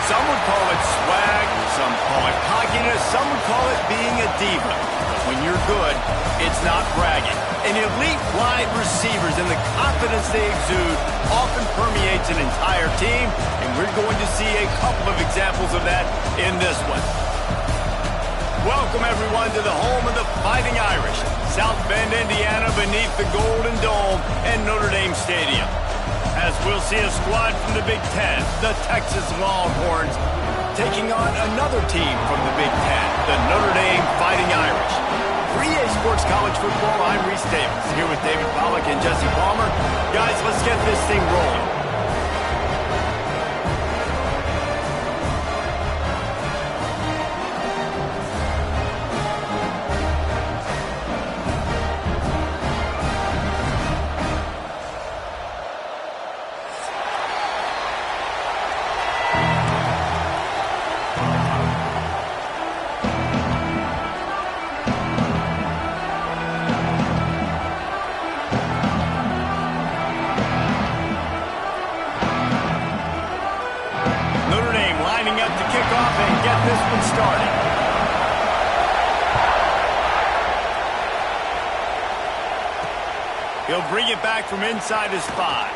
Some would call it swag, some call it cockiness, some would call it being a diva. But when you're good, it's not bragging. And elite wide receivers and the confidence they exude often permeates an entire team, and we're going to see a couple of examples of that in this one. Welcome, everyone, to the home of the Fighting Irish, South Bend, Indiana, beneath the Golden Dome and Notre Dame Stadium. As we'll see a squad from the Big Ten, the Texas Longhorns, taking on another team from the Big Ten, the Notre Dame Fighting Irish. For EA Sports College Football, I'm Reese Davis, here with David Pollack and Jesse Palmer. Guys, let's get this thing rolling. This one started. He'll bring it back from inside his 5.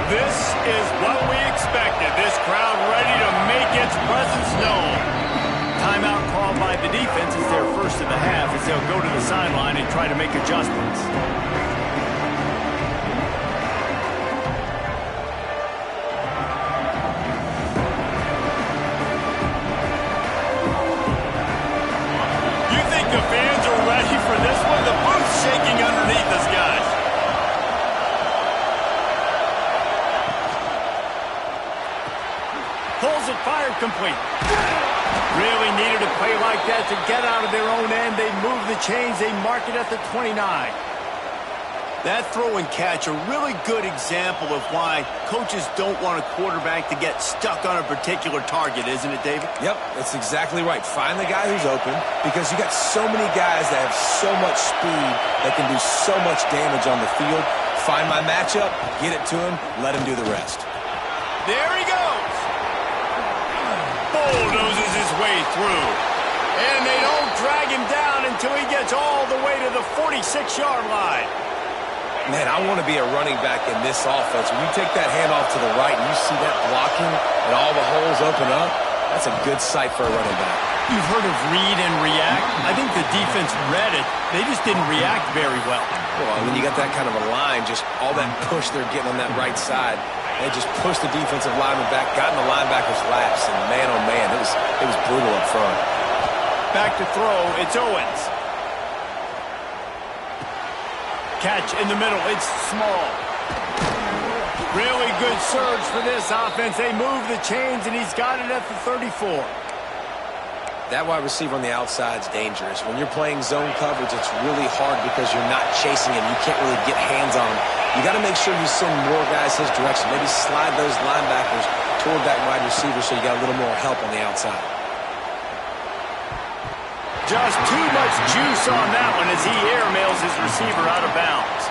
This is what we expected. This crowd ready to make its presence known. Timeout called by the defense is their first of the half as they'll go to the sideline and try to make adjustments. You think the fans are ready for this one? The booth's shaking underneath us, guys. Pulls it, fired, complete. Really needed a play like that to get out of their own end. They move the chains. They mark it at the 29. That throw and catch, a really good example of why coaches don't want a quarterback to get stuck on a particular target, isn't it, David? Yep, that's exactly right. Find the guy who's open because you got so many guys that have so much speed that can do so much damage on the field. Find my matchup, get it to him, let him do the rest. There he goes. Bulldozes his way through. And they don't drag him down until he gets all the way to the 46-yard line. Man, I want to be a running back in this offense. When you take that handoff to the right and you see that blocking and all the holes open up, that's a good sight for a running back. You've heard of read and react. I think the defense read it. They just didn't react very well. Well, when you got that kind of a line, just all that push they're getting on that right side, they just pushed the defensive lineman back, got in the linebacker's laps, and man, oh man, it was brutal up front. Back to throw, it's Owens. Catch in the middle, it's small. Really good surge for this offense. They move the chains, and he's got it at the 34. That wide receiver on the outside is dangerous. When you're playing zone coverage, it's really hard because you're not chasing him. You can't really get hands on him. You got to make sure you send more guys his direction. Maybe slide those linebackers toward that wide receiver so you got a little more help on the outside. Just too much juice on that one as he airmails his receiver out of bounds.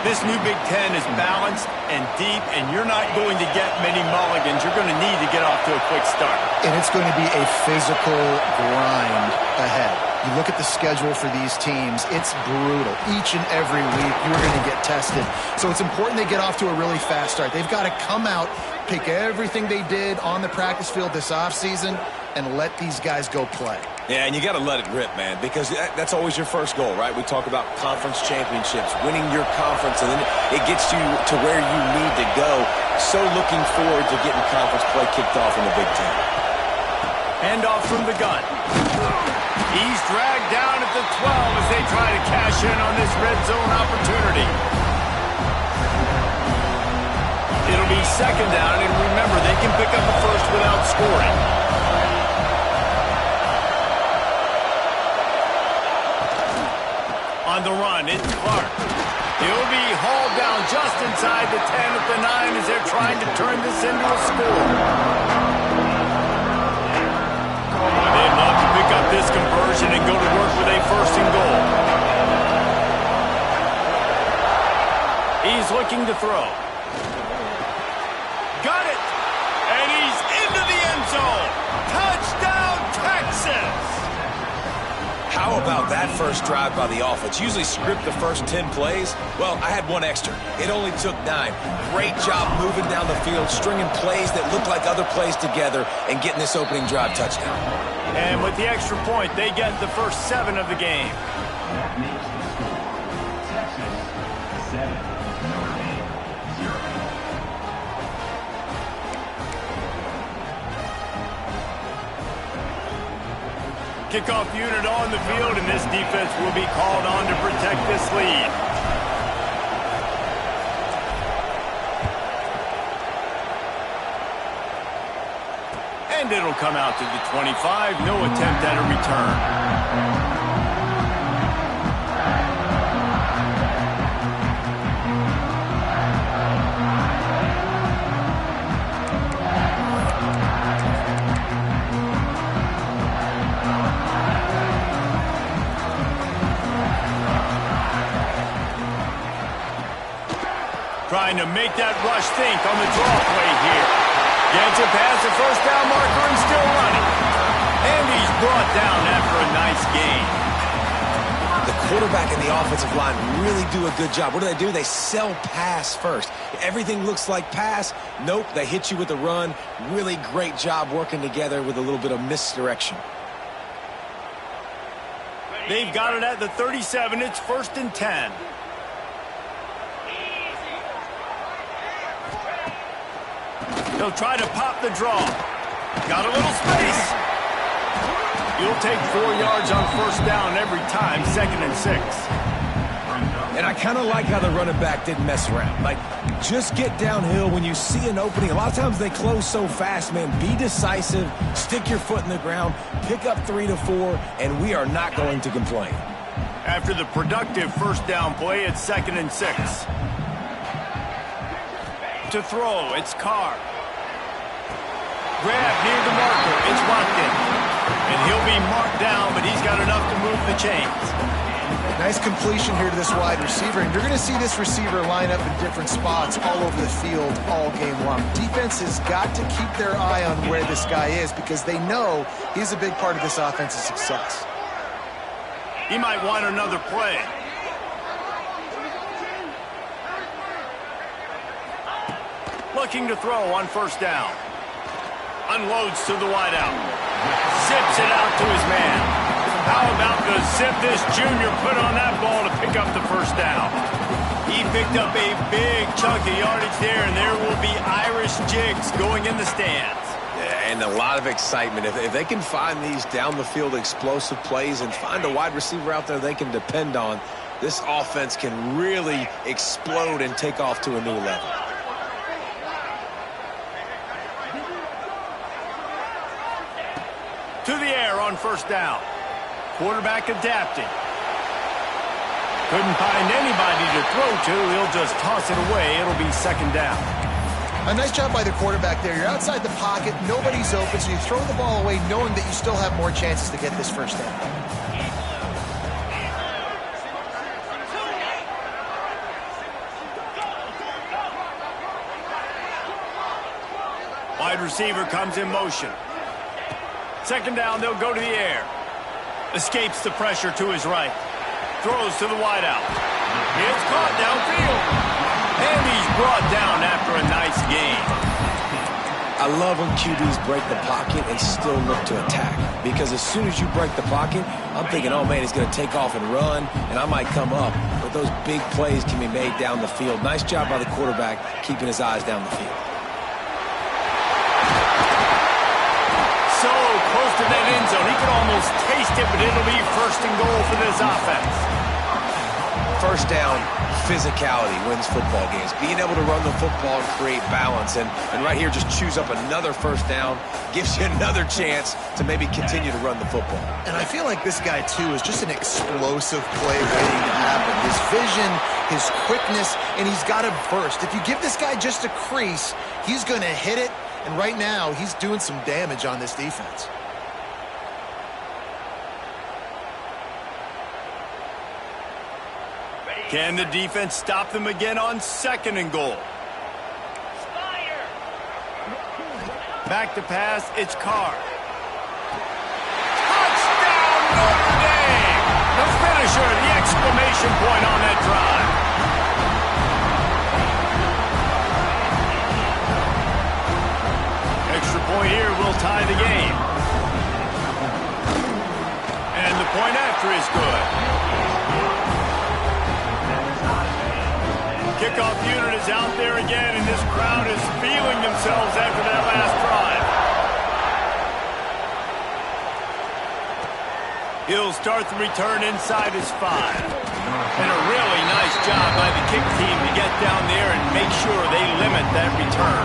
This new Big Ten is balanced and deep, and you're not going to get many mulligans. You're going to need to get off to a quick start. And it's going to be a physical grind ahead. You look at the schedule for these teams, it's brutal. Each and every week, you're going to get tested. So it's important they get off to a really fast start. They've got to come out, pick everything they did on the practice field this offseason, and let these guys go play. Yeah, and you got to let it rip, man, because that's always your first goal, right? We talk about conference championships, winning your conference, and then it gets you to where you need to go. So looking forward to getting conference play kicked off in the Big Ten. Handoff from the gun. He's dragged down at the 12 as they try to cash in on this red zone opportunity. It'll be second down, and remember, they can pick up a first without scoring. On the It's Clark. He'll be hauled down just inside the 10 at the 9 as they're trying to turn this into a score. They'd love to pick up this conversion and go to work with a first and goal. He's looking to throw. Got it! And he's into the end zone. Touchdown, Texas! How about that first drive by the offense? Usually script the first 10 plays. Well, I had one extra. It only took 9. Great job moving down the field, stringing plays that look like other plays together, and getting this opening drive touchdown. And with the extra point, they get the first 7 of the game. Kickoff unit on the field, and this defense will be called on to protect this lead. And it'll come out to the 25. No attempt at a return. Trying to make that rush think on the draw play here. Gets it past the first down marker and still running. And he's brought down after a nice gain. The quarterback and the offensive line really do a good job. What do? They sell pass first. Everything looks like pass. Nope, they hit you with a run. Really great job working together with a little bit of misdirection. They've got it at the 37. It's 1st and 10. He'll try to pop the draw. Got a little space. You'll take 4 yards on first down every time, 2nd and 6. And I kind of like how the running back didn't mess around. Like, just get downhill when you see an opening. A lot of times they close so fast, man. Be decisive, stick your foot in the ground, pick up 3 to 4, and we are not going to complain. After the productive first down play, it's 2nd and 6. To throw, it's Carr. Grab near the marker. It's Watkins. And he'll be marked down, but he's got enough to move the chains. Nice completion here to this wide receiver. And you're going to see this receiver line up in different spots all over the field all game long. Defense has got to keep their eye on where this guy is because they know he's a big part of this offense's success. He might want another play. Looking to throw on first down. Unloads to the wideout. Zips it out to his man. How about the zip this junior put on that ball to pick up the first down? He picked up a big chunk of yardage there, and there will be Irish jigs going in the stands. Yeah, and a lot of excitement. If they can find these down-the-field explosive plays and find a wide receiver out there they can depend on, this offense can really explode and take off to a new level. To the air on first down. Quarterback adapting. Couldn't find anybody to throw to. He'll just toss it away. It'll be 2nd down. A nice job by the quarterback there. You're outside the pocket. Nobody's open, so you throw the ball away knowing that you still have more chances to get this first down. Wide receiver comes in motion. 2nd down, they'll go to the air. Escapes the pressure to his right. Throws to the wideout. It's caught downfield. And he's brought down after a nice gain. I love when QBs break the pocket and still look to attack. Because as soon as you break the pocket, I'm thinking, oh, man, he's going to take off and run, and I might come up. But those big plays can be made down the field. Nice job by the quarterback keeping his eyes down the field. So close to that end zone. He could almost taste it, but it'll be 1st and goal for this offense. first down, physicality wins football games. Being able to run the football and create balance. And right here, just choose up another first down, gives you another chance to maybe continue to run the football. And I feel like this guy, too, is just an explosive play waiting to happen. His vision, his quickness, and he's got a burst. If you give this guy just a crease, he's going to hit it. And right now, he's doing some damage on this defense. Can the defense stop them again on 2nd and goal? Back to pass, it's Carr. Touchdown, Notre Dame! The finisher, the exclamation point on that drive. Extra point here will tie the game. And the point after is good. Kickoff unit is out there again, and this crowd is feeling themselves after that last drive. He'll start the return inside his 5. And a really nice job by the kick team to get down there and make sure they limit that return.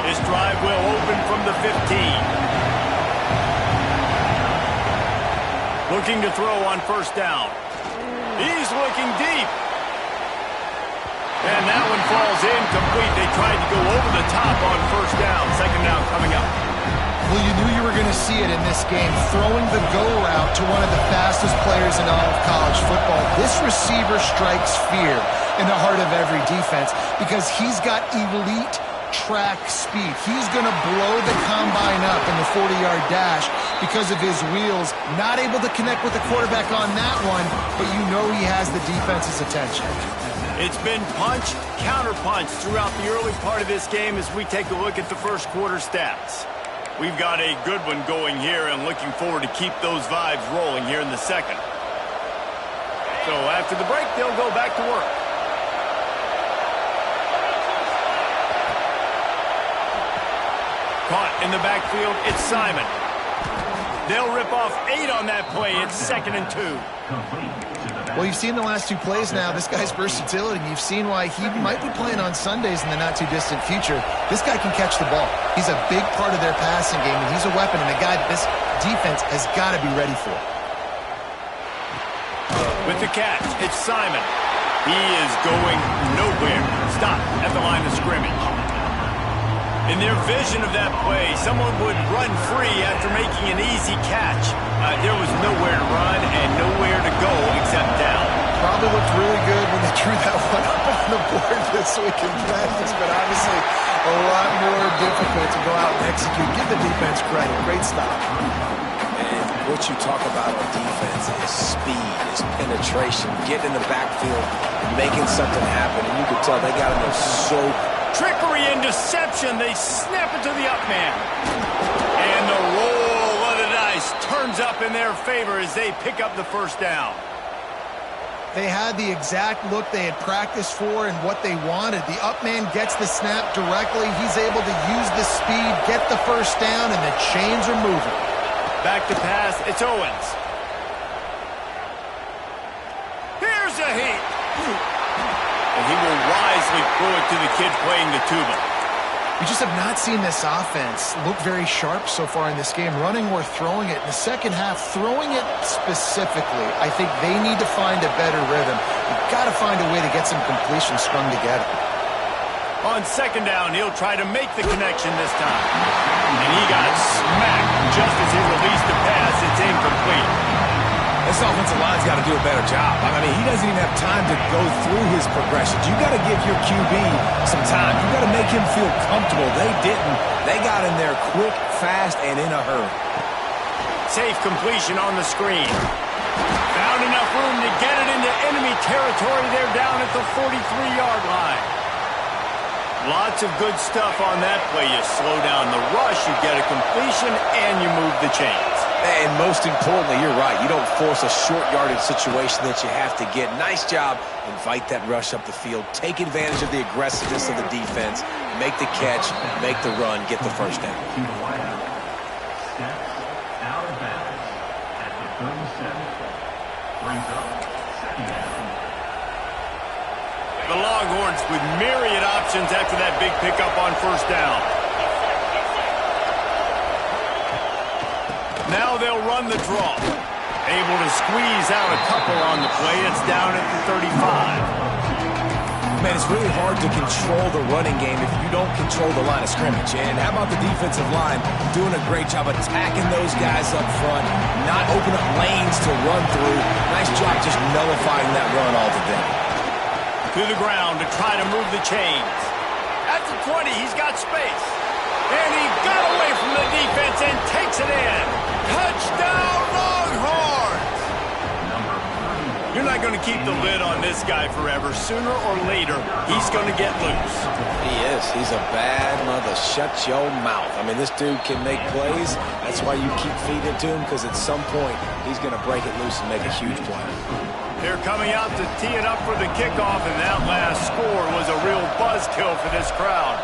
This drive will open from the 15. Looking to throw on first down. He's looking deep. And that one falls incomplete. They tried to go over the top on first down. 2nd down coming up. Well, you knew you were going to see it in this game. Throwing the go route to one of the fastest players in all of college football. This receiver strikes fear in the heart of every defense because he's got elite track speed. He's going to blow the combine up in the 40-yard dash because of his wheels. Not able to connect with the quarterback on that one, but you know he has the defense's attention. It's been punch, counter-punch throughout the early part of this game as we take a look at the first quarter stats. We've got a good one going here and looking forward to keep those vibes rolling here in the second. So after the break, they'll go back to work. Caught in the backfield, it's Simon. They'll rip off 8 on that play. It's 2nd and 2. Well, you've seen the last 2 plays now. This guy's versatility. You've seen why he might be playing on Sundays in the not-too-distant future. This guy can catch the ball. He's a big part of their passing game, and he's a weapon and a guy that this defense has got to be ready for. With the catch, it's Simon. He is going nowhere. Stop at the line of scrimmage. In their vision of that play, someone would run free after making an easy catch. There was nowhere to run and nowhere to go except down. Probably looked really good when they drew that one up on the board this week in practice, but obviously a lot more difficult to go out and execute. Give the defense credit. Great stop. And what you talk about on defense is speed, is penetration, getting in the backfield, making something happen. And you can tell they got in there so trickery and deception. They snap it to the up man. And the roll of the dice turns up in their favor as they pick up the first down. They had the exact look they had practiced for and what they wanted. The up man gets the snap directly. He's able to use the speed, get the first down, and the chains are moving. Back to pass, it's Owens. Here's a heat. And he will wisely throw it to the kid playing the tuba. We just have not seen this offense look very sharp so far in this game, running or throwing it. In the second half, throwing it specifically, I think they need to find a better rhythm. You've got to find a way to get some completion strung together. On 2nd down, he'll try to make the connection this time. And he got smacked just as he released the pass. It's incomplete. This offensive line's got to do a better job. I mean, he doesn't even have time to go through his progressions. You got to give your QB some time. You got to make him feel comfortable. They didn't. They got in there quick, fast, and in a hurry. Safe completion on the screen. Found enough room to get it into enemy territory. They're down at the 43-yard line. Lots of good stuff on that play. You slow down the rush, you get a completion, and you move the chains. And most importantly, you're right. You don't force a short yardage situation that you have to get. Nice job. Invite that rush up the field. Take advantage of the aggressiveness of the defense. Make the catch, make the run, get the first down. The Longhorns with myriad options after that big pickup on first down. Now they'll run the draw. Able to squeeze out a couple on the play. It's down at the 35. Man, it's really hard to control the running game if you don't control the line of scrimmage. And how about the defensive line doing a great job attacking those guys up front, not open up lanes to run through. Nice job just nullifying that run altogether. To the ground to try to move the chains. At the 20, he's got space. And he got away from the defense and takes it in. Touchdown, Longhorns! You're not going to keep the lid on this guy forever. Sooner or later, he's going to get loose. He is. He's a bad mother. Shut your mouth. I mean, this dude can make plays. That's why you keep feeding it to him, because at some point, he's going to break it loose and make a huge play. They're coming out to tee it up for the kickoff, and that last score was a real buzzkill for this crowd.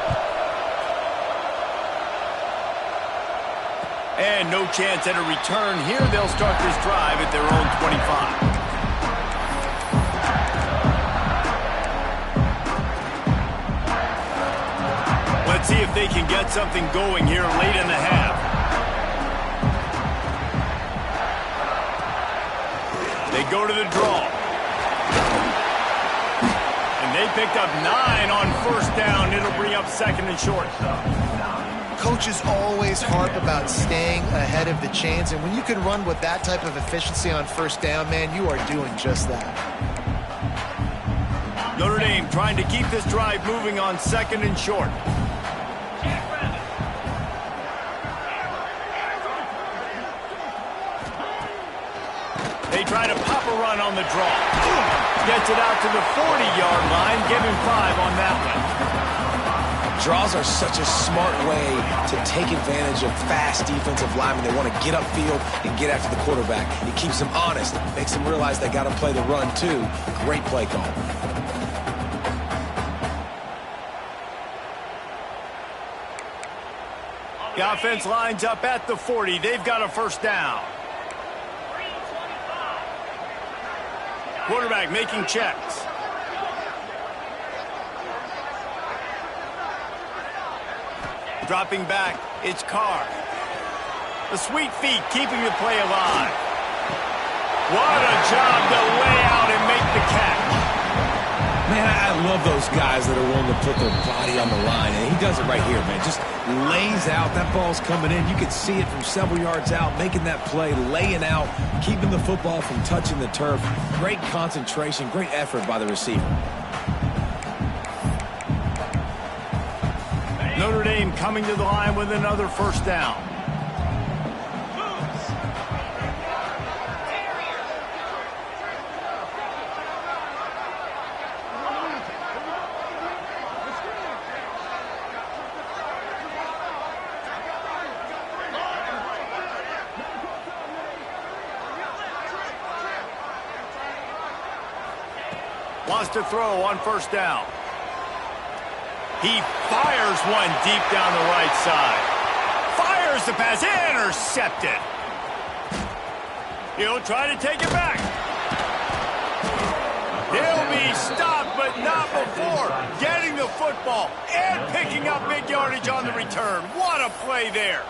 And no chance at a return here. They'll start this drive at their own 25. Let's see if they can get something going here late in the half. They go to the draw. And they picked up 9 on first down. It'll bring up second and short. Coaches always harp about staying ahead of the chains, and when you can run with that type of efficiency on first down, man, you are doing just that. Notre Dame trying to keep this drive moving on second and short. They try to pop a run on the draw. Gets it out to the 40-yard line. Give him 5 on that one. Draws are such a smart way to take advantage of fast defensive linemen. They want to get upfield and get after the quarterback. It keeps them honest. Makes them realize they got to play the run, too. Great play call. The offense lines up at the 40. They've got a first down. Quarterback making checks. Dropping back, it's Carr. The sweet feet keeping the play alive. What a job to lay out and make the catch. Man, I love those guys that are willing to put their body on the line, and he does it right here, man. Just lays out. That ball's coming in. You can see it from several yards out, making that play, laying out, keeping the football from touching the turf. Great concentration, great effort by the receiver. Notre Dame coming to the line with another first down. Wants to throw on first down. He fires one deep down the right side. Fires the pass. Intercepted. He'll try to take it back. He'll be stopped, but not before getting the football and picking up big yardage on the return. What a play there.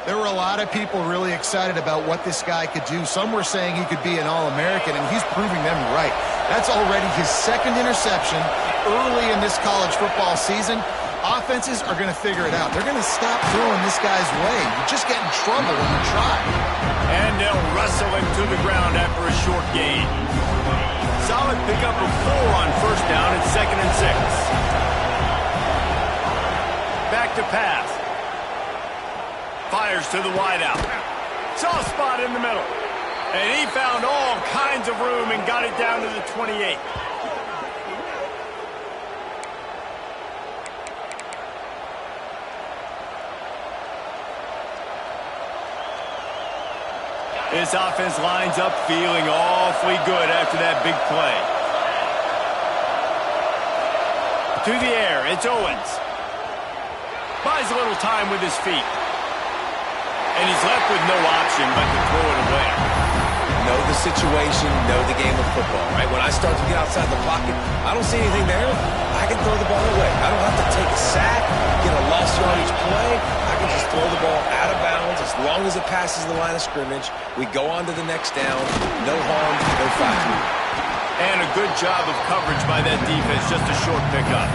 There were a lot of people really excited about what this guy could do. Some were saying he could be an All-American, and he's proving them right. That's already his second interception early in this college football season. Offenses are going to figure it out. They're going to stop throwing this guy's way. You just get in trouble when you try. And they'll wrestle him to the ground after a short gain. Solid pickup of 4 on first down at 2nd and 6. Back to pass. Fires to the wideout. Soft spot in the middle. And he found all kinds of room and got it down to the 28. This offense lines up feeling awfully good after that big play. To the air, it's Owens. Buys a little time with his feet. And he's left with no option but to throw it away. Know the situation, know the game of football, right? When I start to get outside the pocket, I don't see anything there, I can throw the ball away. I don't have to take a sack, get a lost yardage play. I can just throw the ball out of bounds as long as it passes the line of scrimmage. We go on to the next down. No harm, no foul. And a good job of coverage by that defense, just a short pickup.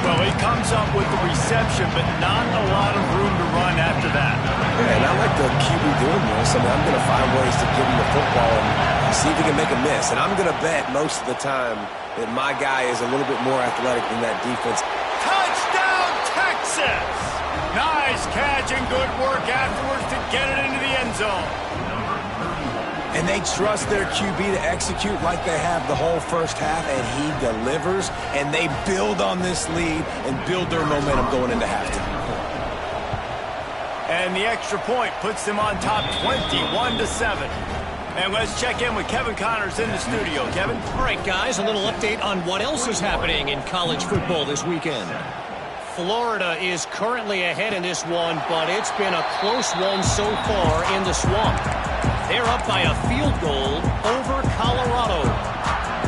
Well, he comes up with the reception, but not a lot of room to run after that. Yeah, and I like the QB doing this. I mean, I'm going to find ways to give him the football and see if he can make a miss. And I'm going to bet most of the time that my guy is a little bit more athletic than that defense. Touchdown, Texas! Nice catch and good work afterwards to get it into the end zone. And they trust their QB to execute like they have the whole first half, and he delivers, and they build on this lead and build their momentum going into halftime. And the extra point puts them on top 21-7. And let's check in with Kevin Connors in the studio. Kevin? All right, guys, a little update on what else is happening in college football this weekend. Florida is currently ahead in this one, but it's been a close one so far in the Swamp. They're up by a field goal over Colorado.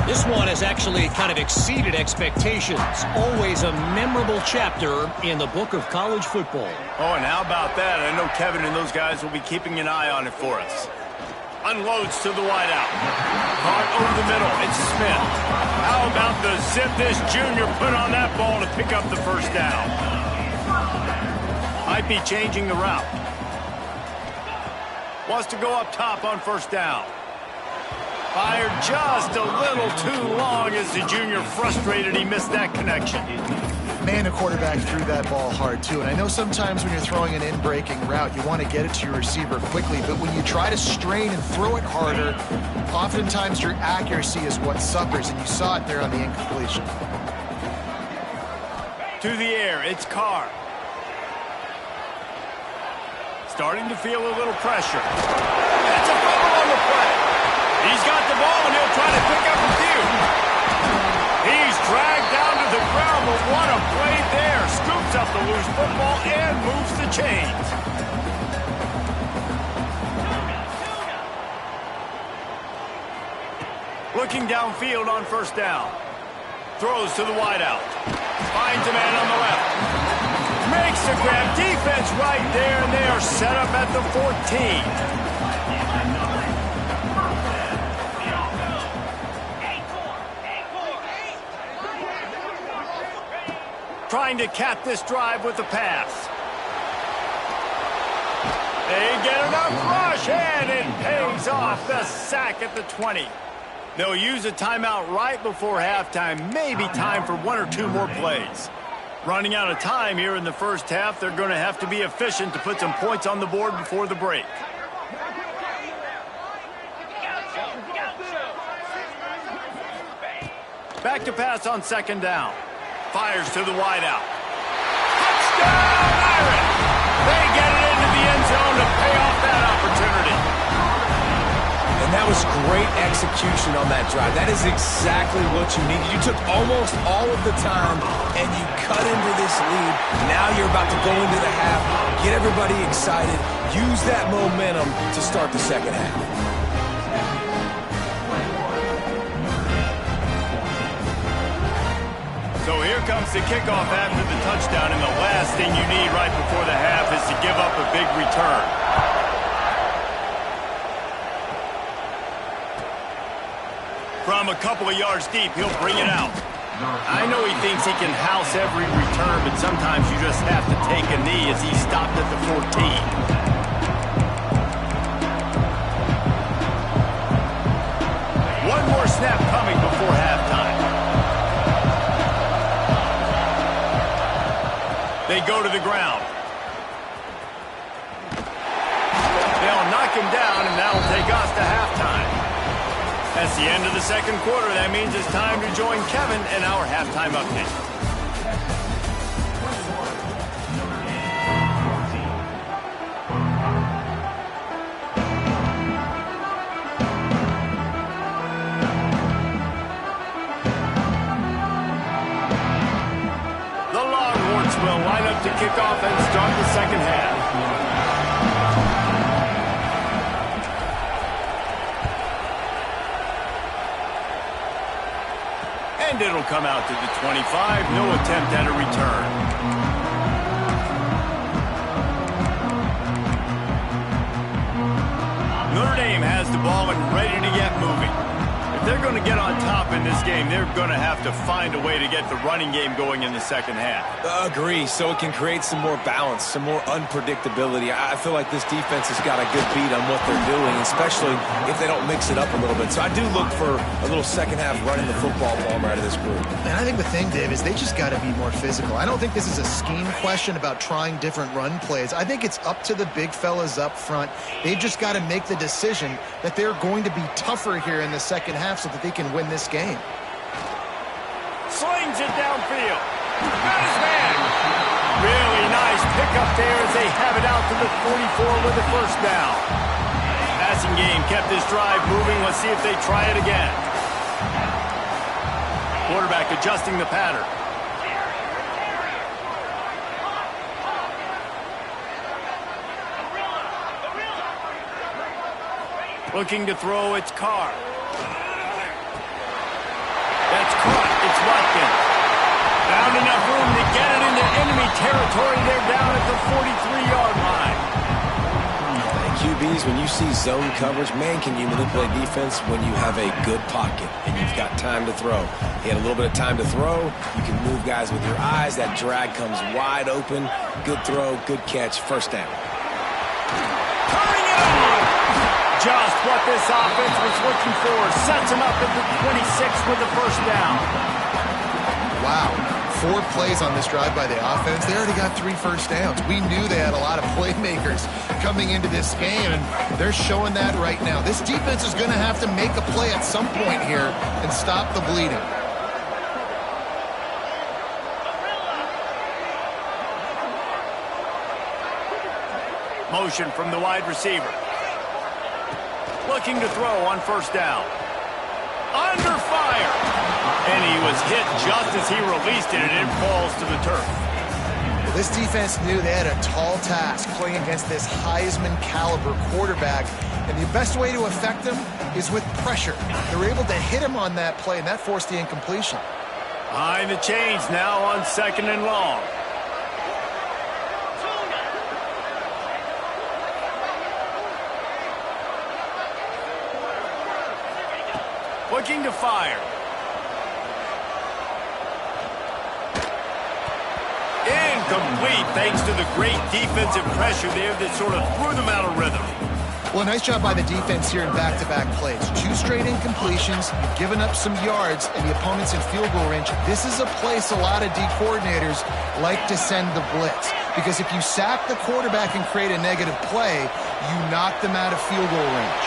This one has actually kind of exceeded expectations. Always a memorable chapter in the book of college football. Oh, and how about that? I know Kevin and those guys will be keeping an eye on it for us. Unloads to the wideout. Caught over the middle. It's Smith. How about the zip this junior put on that ball to pick up the first down? Might be changing the route. Wants to go up top on first down. Fired just a little too long as the junior frustrated he missed that connection. Man, the quarterback threw that ball hard, too. And I know sometimes when you're throwing an in-breaking route, you want to get it to your receiver quickly. But when you try to strain and throw it harder, oftentimes your accuracy is what suffers. And you saw it there on the incompletion. To the air, it's Carr. Starting to feel a little pressure. That's a fumble on the play. He's got the ball, and he'll try to pick up a few. He's dragged down to the ground, but what a play there. Scoops up the loose football and moves the chains. Looking downfield on first down. Throws to the wideout. Finds a man on the left. Makes the grab. Defense right there, and they are set up at the 14. Trying to cap this drive with the pass. They get enough rush, and it pays off. The sack at the 20. They'll use a timeout right before halftime. Maybe time for one or two more plays. Running out of time here in the first half, they're going to have to be efficient to put some points on the board before the break. Back to pass on second down. Fires to the wideout. Touchdown, Irish! They get it into the end zone to pay off that opportunity. And that was great execution on that drive. That is exactly what you needed. You took almost all of the time, and you cut into this lead. Now you're about to go into the half, get everybody excited, use that momentum to start the second half. So here comes the kickoff after the touchdown, and the last thing you need right before the half is to give up a big return. From a couple of yards deep, he'll bring it out. I know he thinks he can house every return, but sometimes you just have to take a knee as he stopped at the 14. One more snap coming before halftime. They go to the ground. They'll knock him down, and that'll take us to halftime. That's the end of the second quarter. That means it's time to join Kevin in our halftime update. The Longhorns will line up to kick off and start the second half. And it'll come out to the 25. No attempt at a return. Notre Dame has the ball and ready to get moving. If they're going to get on top in this game, they're going to have to find a way to get the running game going in the second half. Agree, so it can create some more balance, some more unpredictability. I feel like this defense has got a good beat on what they're doing, especially if they don't mix it up a little bit. So I do look for a little second half running the football ball out of this group. And I think the thing, Dave, is they just got to be more physical. I don't think this is a scheme question about trying different run plays. I think it's up to the big fellas up front. They've just got to make the decision that they're going to be tougher here in the second half so that they can win this game. Slings it downfield. Got his man. Really nice pickup there as they have it out to the 44 with the first down. Passing game kept this drive moving. Let's see if they try it again. Quarterback adjusting the pattern. Looking to throw, it's Carr. That's caught. It's Watkins. Found enough room to get it into enemy territory. They're down at the 43-yard line. And QBs, when you see zone coverage, man, can you manipulate defense when you have a good pocket and you've got time to throw. He had a little bit of time to throw. You can move guys with your eyes. That drag comes wide open. Good throw, good catch, first down. Turning it on. Just what this offense was looking for. Sets him up at the 26 with the first down. Wow. 4 plays on this drive by the offense. They already got 3 first downs. We knew they had a lot of playmakers coming into this game, and they're showing that right now. This defense is going to have to make a play at some point here and stop the bleeding. Motion from the wide receiver. Looking to throw on first down. Under fire. And he was hit just as he released it, and it falls to the turf. Well, this defense knew they had a tall task playing against this Heisman caliber quarterback, and the best way to affect him is with pressure. They were able to hit him on that play, and that forced the incompletion. Behind the chains now on second and long. Looking to fire. Incomplete thanks to the great defensive pressure there that sort of threw them out of rhythm. Well, nice job by the defense here in back-to-back plays. 2 straight incompletions, you've given up some yards, and the opponent's in field goal range. This is a place a lot of D coordinators like to send the blitz, because if you sack the quarterback and create a negative play, you knock them out of field goal range.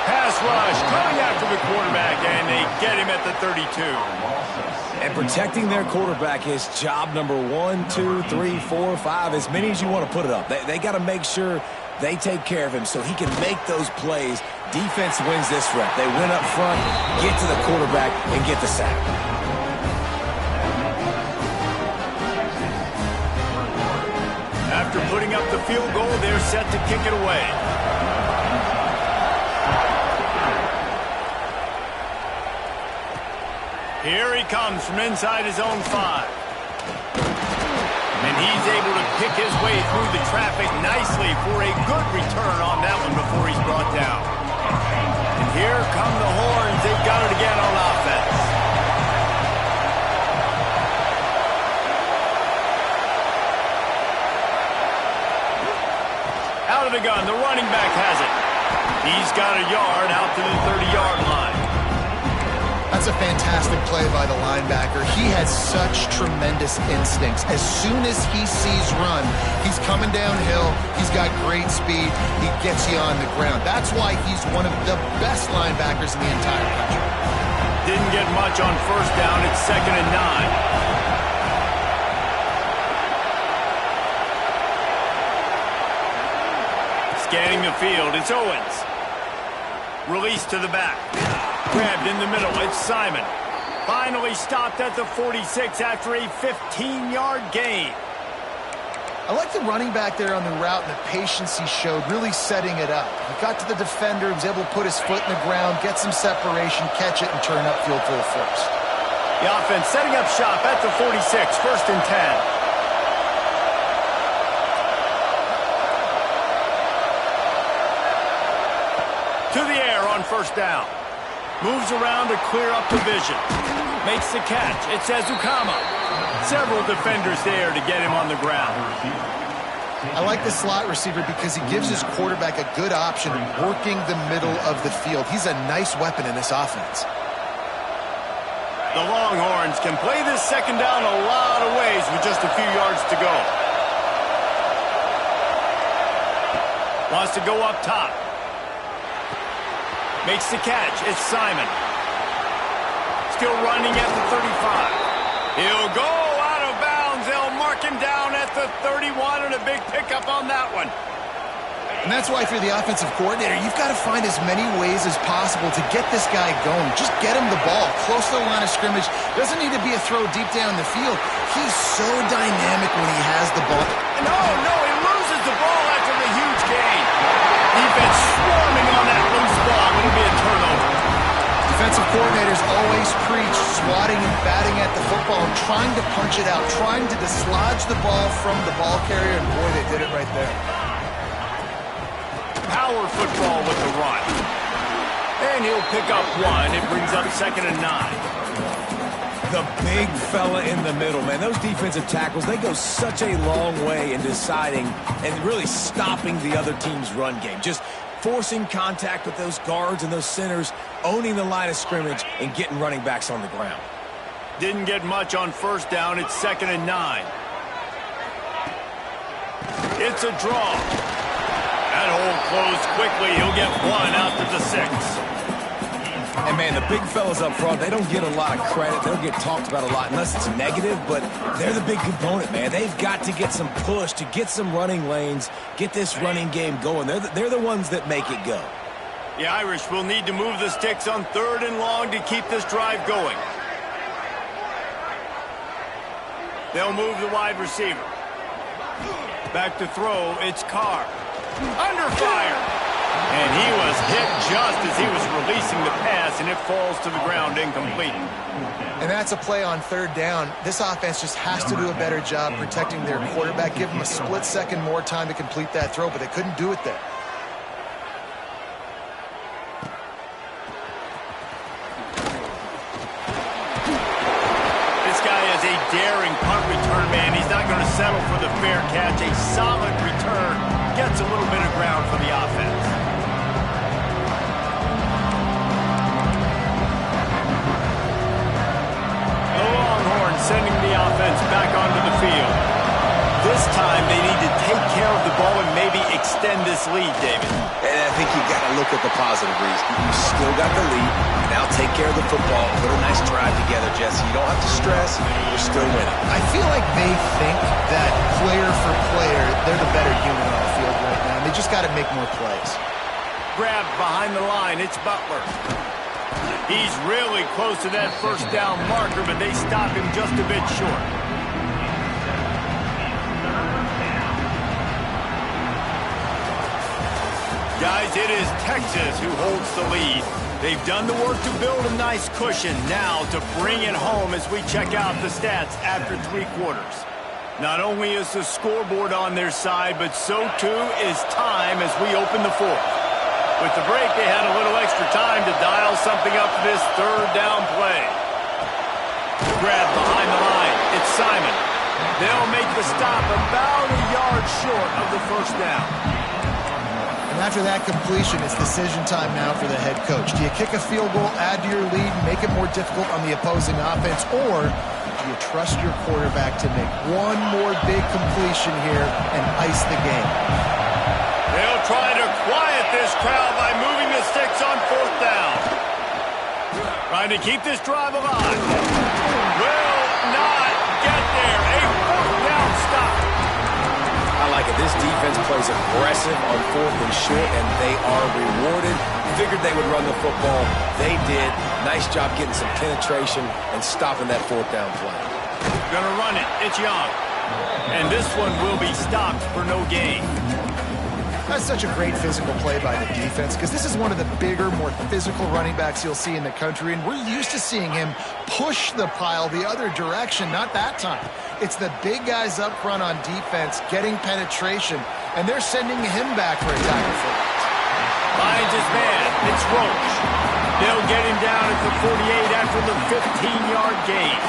Pass rush coming after the quarterback, and they get him at the 32. And protecting their quarterback is job number 1, 2, 3, 4, 5, as many as you want to put it up. They got to make sure they take care of him so he can make those plays. Defense wins this rep. They win up front, get to the quarterback, and get the sack. After putting up the field goal, they're set to kick it away. Here he comes from inside his own 5. And he's able to pick his way through the traffic nicely for a good return on that one before he's brought down. And here come the horns. They've got it again on offense. Out of the gun, the running back has it. He's got a yard out to the 30-yard line. That's a fantastic play by the linebacker. He has such tremendous instincts. As soon as he sees run, he's coming downhill. He's got great speed. He gets you on the ground. That's why he's one of the best linebackers in the entire country. Didn't get much on first down. It's 2nd and 9. Scanning the field, it's Owens. Release to the back. Grabbed in the middle, it's Simon. Finally stopped at the 46 after a 15-yard gain. I like the running back there on the route and the patience he showed, really setting it up. He got to the defender, was able to put his foot in the ground, get some separation, catch it, and turn upfield for the first. The offense setting up shop at the 46, 1st and 10. To the air on 1st down. Moves around to clear up the vision. Makes the catch. It's Ezukama. Several defenders there to get him on the ground. I like the slot receiver because he gives his quarterback a good option working the middle of the field. He's a nice weapon in this offense. The Longhorns can play this 2nd down a lot of ways with just a few yards to go. Wants to go up top. Makes the catch. It's Simon. Still running at the 35. He'll go out of bounds. They'll mark him down at the 31, and a big pickup on that one. And that's why if you're the offensive coordinator, you've got to find as many ways as possible to get this guy going. Just get him the ball close to the line of scrimmage. Doesn't need to be a throw deep down the field. He's so dynamic when he has the ball. No, he loses the ball after the huge gain. Defense swarming on that loose ball. It'll be a turnover. Defensive coordinators always preach swatting and batting at the football, trying to punch it out, trying to dislodge the ball from the ball carrier, and boy, they did it right there. Power football with the run. And he'll pick up 1. It brings up 2nd and 9. The big fella in the middle, man. Those defensive tackles, they go such a long way in deciding and really stopping the other team's run game. Just forcing contact with those guards and those centers, owning the line of scrimmage, and getting running backs on the ground. Didn't get much on 1st down. It's 2nd and 9. It's a draw. That hole closed quickly. He'll get 1 out to the 6. And, man, the big fellas up front, they don't get a lot of credit. They don't get talked about a lot unless it's negative, but they're the big component, man. They've got to get some push to get some running lanes, get this running game going. They're the ones that make it go. The Irish will need to move the sticks on 3rd and long to keep this drive going. They'll move the wide receiver. Back to throw, it's Carr. Under fire. And he was hit just as he was releasing the pass, and it falls to the ground incomplete. And that's a play on 3rd down. This offense just has to do a better job protecting their quarterback. Give him a split second more time to complete that throw, but they couldn't do it there. This guy is a daring punt return man. He's not going to settle for the fair catch. A solid return gets a little bit of ground for the offense. The Longhorns sending the offense back onto the field. This time they need to take care of the ball and maybe extend this lead, David. And I think you've got to look at the positive reason. You still got the lead. Now take care of the football. Put a nice drive together, Jesse. You don't have to stress. You're still winning. I feel like they think that player for player, they're the better unit on the field right now. They just got to make more plays. Grabbed behind the line. It's Butler. He's really close to that 1st down marker, but they stop him just a bit short. Guys, it is Texas who holds the lead. They've done the work to build a nice cushion. Now to bring it home as we check out the stats after 3 quarters. Not only is the scoreboard on their side, but so too is time as we open the 4th. With the break, they had a little extra time to dial something up for this 3rd down play. Grab behind the line. It's Simon. They'll make the stop about a yard short of the 1st down. And after that completion, it's decision time now for the head coach. Do you kick a field goal, add to your lead, and make it more difficult on the opposing offense, or do you trust your quarterback to make one more big completion here and ice the game? They'll try to quiet this crowd by moving the sticks on 4th down. Trying to keep this drive alive. Will not get there. A 4th down stop. I like it. This defense plays aggressive on 4th and short, and they are rewarded. Figured they would run the football. They did. Nice job getting some penetration and stopping that 4th down play. Gonna run it. It's Young. And this one will be stopped for no gain. That's such a great physical play by the defense because this is one of the bigger, more physical running backs you'll see in the country, and we're used to seeing him push the pile the other direction. Not that time. It's the big guys up front on defense getting penetration, and they're sending him back for a tackle for it. Finds his man. It's Roach. They'll get him down at the 48 after the 15-yard gain.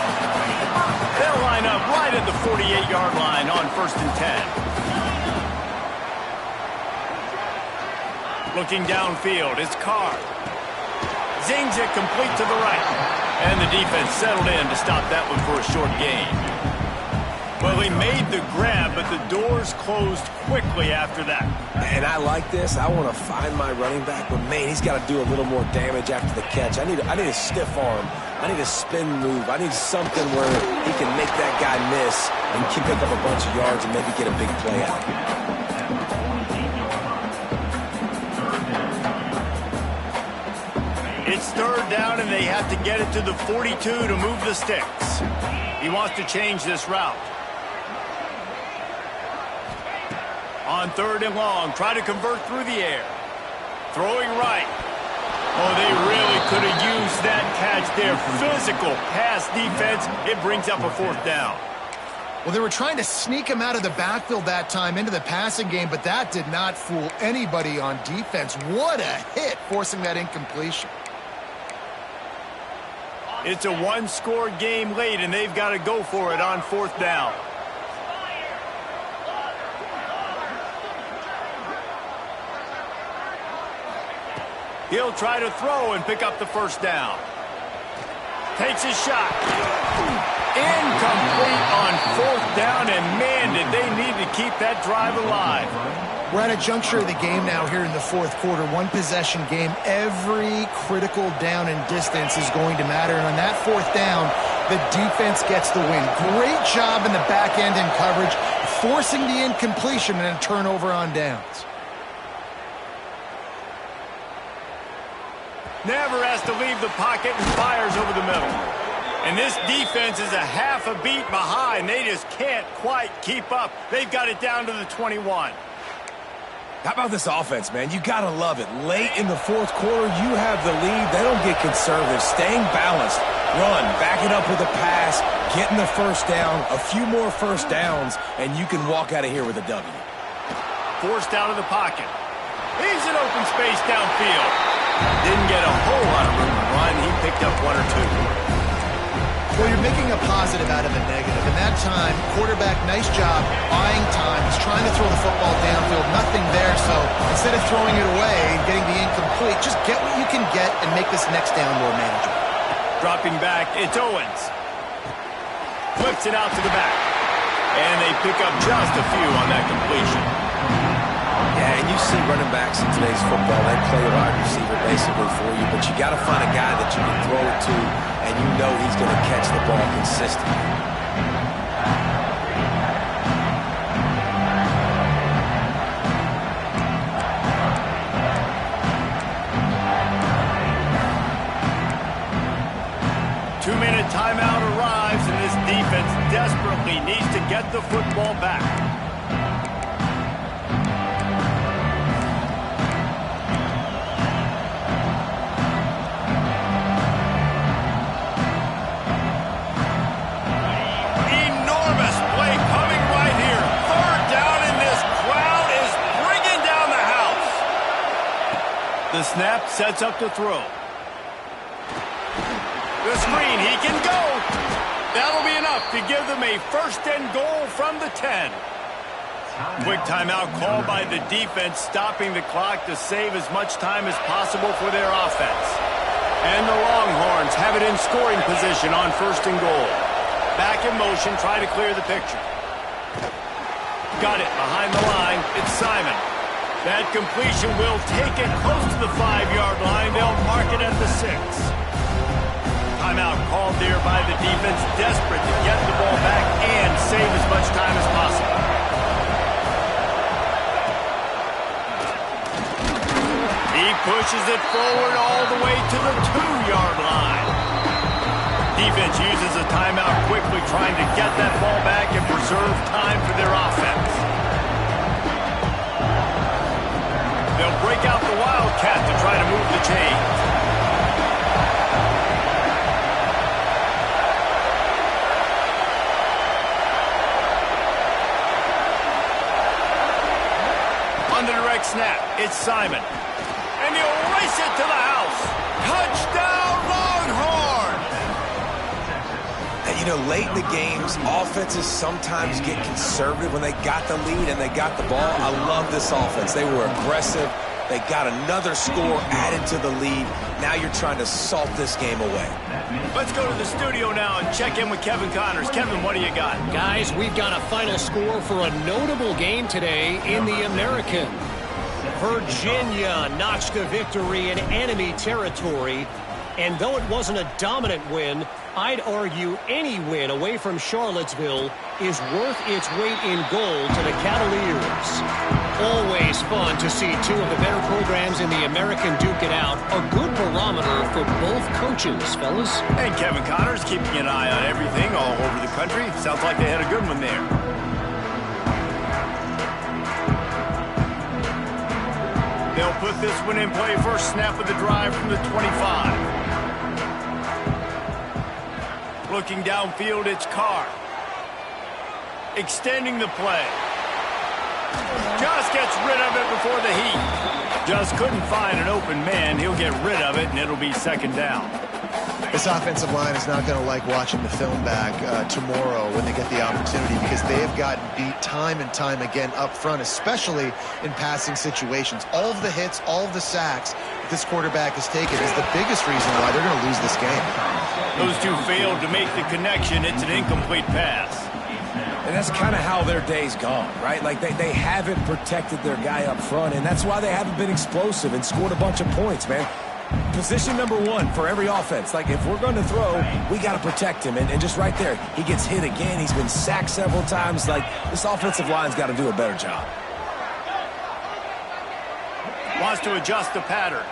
They'll line up right at the 48-yard line on 1st and 10. Looking downfield, it's Carr. Zings it complete to the right. And the defense settled in to stop that one for a short gain. Well, he made the grab, but the doors closed quickly after that. And I like this. I want to find my running back, but, man, he's got to do a little more damage after the catch. I need a stiff arm. I need a spin move. I need something where he can make that guy miss and pick up a bunch of yards and maybe get a big play out. It's 3rd down, and they have to get it to the 42 to move the sticks. He wants to change this route. On 3rd and long, try to convert through the air. Throwing right. Oh, they really could have used that catch there. Physical pass defense. It brings up a 4th down. Well, they were trying to sneak him out of the backfield that time into the passing game, but that did not fool anybody on defense. What a hit, forcing that incompletion. It's a one-score game late, and they've got to go for it on 4th down. He'll try to throw and pick up the 1st down. Takes his shot. Incomplete on 4th down, and man, did they need to keep that drive alive. We're at a juncture of the game now here in the 4th quarter. One possession game. Every critical down and distance is going to matter. And on that 4th down, the defense gets the win. Great job in the back end in coverage, forcing the incompletion and a turnover on downs. Never has to leave the pocket and fires over the middle. And this defense is a half a beat behind. They just can't quite keep up. They've got it down to the 21. How about this offense, man? You got to love it. Late in the 4th quarter, you have the lead. They don't get conservative. Staying balanced. Run. Back it up with a pass. Getting the 1st down. A few more 1st downs, and you can walk out of here with a W. Forced out of the pocket. He's in open space downfield. Didn't get a whole lot of room to run. He picked up 1 or 2. Well, you're making a positive out of a negative. In that time, quarterback, nice job, buying time. He's trying to throw the football downfield. Nothing there, so instead of throwing it away and getting the incomplete, just get what you can get and make this next down more manageable. Dropping back, it's Owens. Flips it out to the back. And they pick up just a few on that completion. Yeah, and you see running backs in today's football, they play wide receiver basically for you, but you got to find a guy that you can throw it to, and you know he's going to catch the ball consistently. Two-minute timeout arrives, and this defense desperately needs to get the football back. The snap sets up the throw. The screen, he can go. That'll be enough to give them a 1st and goal from the 10. Quick timeout called by the defense, stopping the clock to save as much time as possible for their offense. And the Longhorns have it in scoring position on 1st and goal. Back in motion, try to clear the picture. Got it behind the line. It's Simon. That completion will take it close to the 5-yard line. They'll mark it at the 6. Timeout called there by the defense, desperate to get the ball back and save as much time as possible. He pushes it forward all the way to the 2-yard line. Defense uses a timeout quickly, trying to get that ball back and preserve time for their offense. quarterback snap. It's Simon. And he'll race it to the house. Touchdown, Longhorns! And, you know, late in the games, offenses sometimes get conservative when they got the lead and they got the ball. I love this offense. They were aggressive. They got another score added to the lead. Now you're trying to salt this game away. Let's go to the studio now and check in with Kevin Connors. Kevin, what do you got? Guys, we've got a final score for a notable game today in the American. Virginia notched a victory in enemy territory. And though it wasn't a dominant win, I'd argue any win away from Charlottesville is worth its weight in gold to the Cavaliers. Always fun to see two of the better programs in the American duke it out. A good barometer for both coaches, fellas. And Kevin Connors keeping an eye on everything all over the country. Sounds like they had a good one there. They'll put this one in play. First snap of the drive from the 25. Looking downfield, it's Carr. Extending the play. Just gets rid of it before the heat. Just couldn't find an open man. He'll get rid of it, and it'll be second down. This offensive line is not going to like watching the film back tomorrow when they get the opportunity, because they have gotten beat time and time again up front, especially in passing situations. All of the hits, all of the sacks that this quarterback has taken is the biggest reason why they're going to lose this game. Those two failed to make the connection. It's an incomplete pass. And that's kind of how their day's gone, right? Like they haven't protected their guy up front, and that's why they haven't been explosive and scored a bunch of points, man. Position number one for every offense. Like, if we're going to throw, we got to protect him. And just right there, he gets hit again. He's been sacked several times. Like, this offensive line's got to do a better job. Wants to adjust the pattern.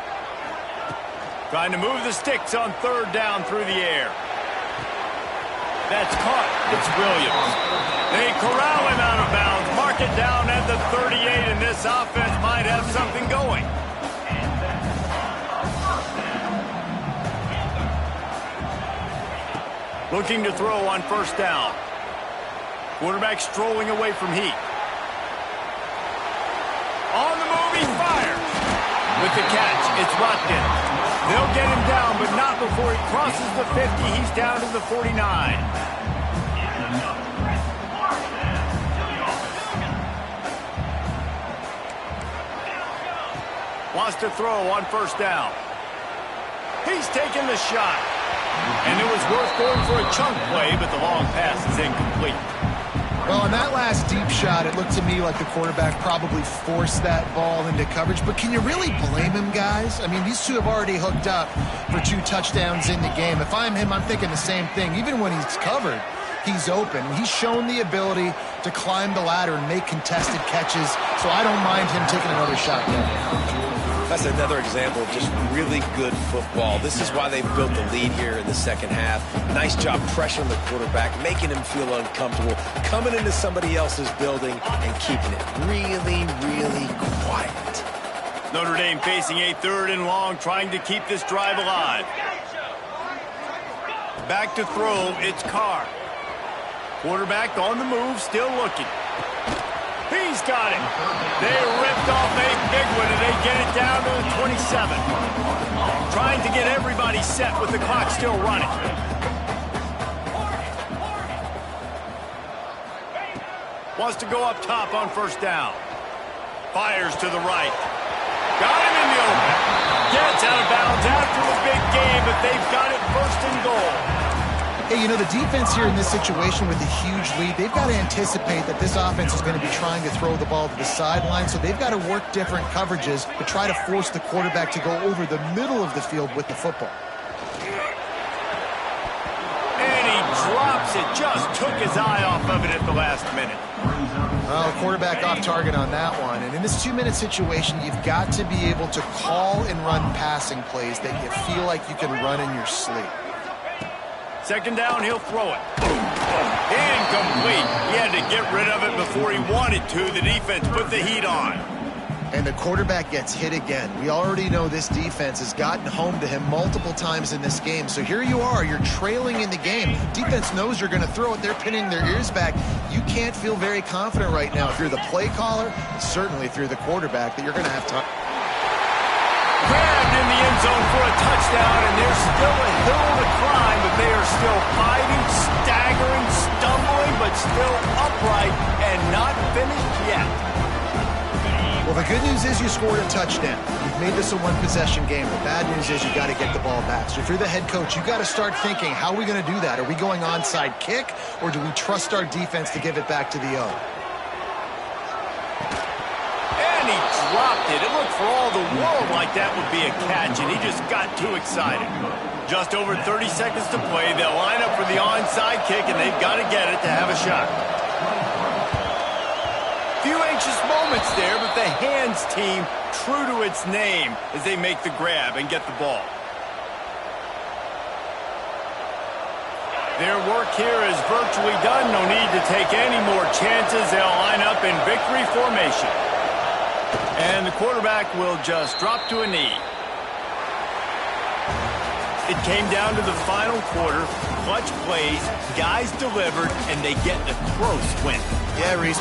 Trying to move the sticks on third down through the air. That's caught. It's Williams. They corral him out of bounds. Mark it down at the 38, and this offense might have something going. Looking to throw on first down. Quarterback strolling away from heat. On the move, he fires. With the catch, it's Rutkin. They'll get him down, but not before he crosses the 50. He's down to the 49. Wants to throw on first down. He's taking the shot. And it was worth going for a chunk play, but the long pass is incomplete. Well, on that last deep shot, it looked to me like the quarterback probably forced that ball into coverage. But can you really blame him, guys? I mean, these two have already hooked up for 2 touchdowns in the game. If I'm him, I'm thinking the same thing. Even when he's covered, he's open. He's shown the ability to climb the ladder and make contested catches, so I don't mind him taking another shot there. That's another example of just really good football. This is why they've built the lead here in the second half. Nice job pressuring the quarterback, making him feel uncomfortable, coming into somebody else's building and keeping it really, really quiet. Notre Dame facing a 3rd and long, trying to keep this drive alive. Back to throw, it's Carr. Quarterback on the move, still looking. He's got it. They ripped off a big one, and they get it down to the 27. Trying to get everybody set with the clock still running. Wants to go up top on first down. Fires to the right. Got him in the open. Gets out of bounds after the big game, but they've got it first and goal. Hey, you know, the defense here in this situation with a huge lead, they've got to anticipate that this offense is going to be trying to throw the ball to the sideline, so they've got to work different coverages to try to force the quarterback to go over the middle of the field with the football. And he drops it. Just took his eye off of it at the last minute. Well, quarterback off target on that one. And in this 2-minute situation, you've got to be able to call and run passing plays that you feel like you can run in your sleep. Second down, he'll throw it. Incomplete. He had to get rid of it before he wanted to. The defense put the heat on. And the quarterback gets hit again. We already know this defense has gotten home to him multiple times in this game. So here you are, you're trailing in the game. Defense knows you're going to throw it. They're pinning their ears back. You can't feel very confident right now if you're the play caller, certainly if you're the quarterback, that you're going to have time. Grabbed in the end zone for a touchdown, and there's still a hill to climb, but they are still fighting, staggering, stumbling, but still upright and not finished yet. Well, the good news is you scored a touchdown. You've made this a one-possession game. The bad news is you got to get the ball back. So if you're the head coach, you got to start thinking, how are we going to do that? Are we going onside kick, or do we trust our defense to give it back to the O? And he dropped it. It looked for all the world like that would be a catch, and he just got too excited. Just over 30 seconds to play. They'll line up for the onside kick, and they've got to get it to have a shot. Few anxious moments there, but the hands team true to its name as they make the grab and get the ball. Their work here is virtually done. No need to take any more chances. They'll line up in victory formation. And the quarterback will just drop to a knee. It came down to the final quarter. Clutch plays, guys delivered, and they get a close win. Yeah, Reese.